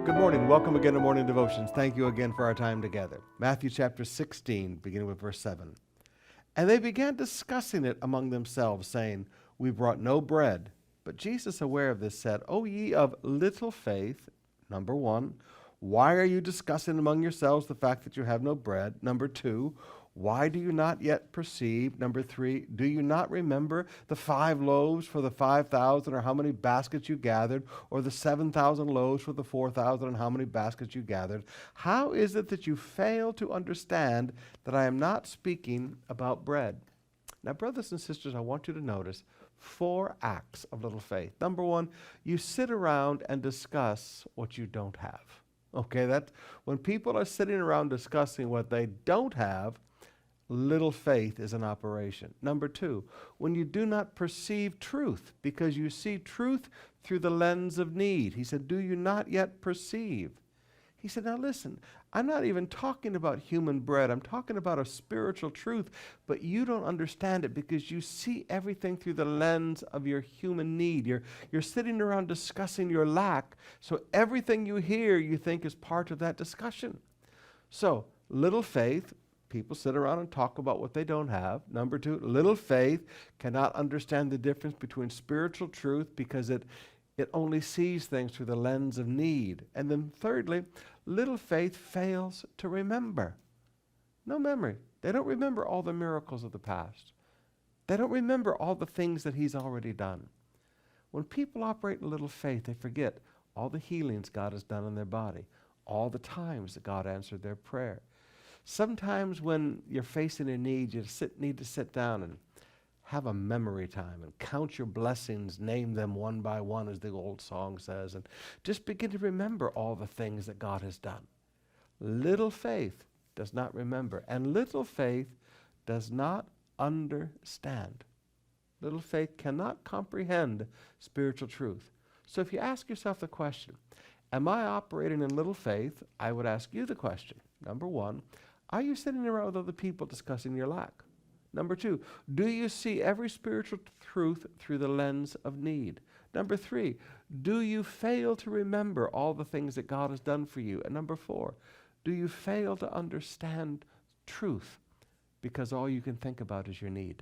Good morning. Welcome again to Morning Devotions. Thank you again for our time together. Matthew chapter 16, beginning with verse 7. And they began discussing it among themselves, saying, We brought no bread. But Jesus, aware of this, said, O ye of little faith, number one, why are you discussing among yourselves the fact that you have no bread? Number two, why do you not yet perceive? Number three, do you not remember the 5 loaves for the 5,000, or how many baskets you gathered, or the 7,000 loaves for the 4,000, and how many baskets you gathered? How is it that you fail to understand that I am not speaking about bread? Now, brothers and sisters, I want you to notice 4 acts of little faith. Number one, you sit around and discuss what you don't have. Okay, that's when people are sitting around discussing what they don't have, little faith is in operation. Number two, when you do not perceive truth because you see truth through the lens of need. He said, do you not yet perceive? He said, now listen, I'm not even talking about human bread. I'm talking about a spiritual truth, but you don't understand it because you see everything through the lens of your human need. You're sitting around discussing your lack, so everything you hear you think is part of that discussion. So, little faith, people sit around and talk about what they don't have. Number two, little faith cannot understand the difference between spiritual truth because it only sees things through the lens of need. And then thirdly, little faith fails to remember. No memory. They don't remember all the miracles of the past. They don't remember all the things that he's already done. When people operate in little faith, they forget all the healings God has done in their body, all the times that God answered their prayer. Sometimes when you're facing a need, you need to sit down and have a memory time and count your blessings, name them one by one, as the old song says, and just begin to remember all the things that God has done. Little faith does not remember, and little faith does not understand. Little faith cannot comprehend spiritual truth. So if you ask yourself the question, am I operating in little faith? I would ask you the question. Number one, are you sitting around with other people discussing your lack? Number two, do you see every spiritual truth through the lens of need? Number three, do you fail to remember all the things that God has done for you? And number four, do you fail to understand truth because all you can think about is your need?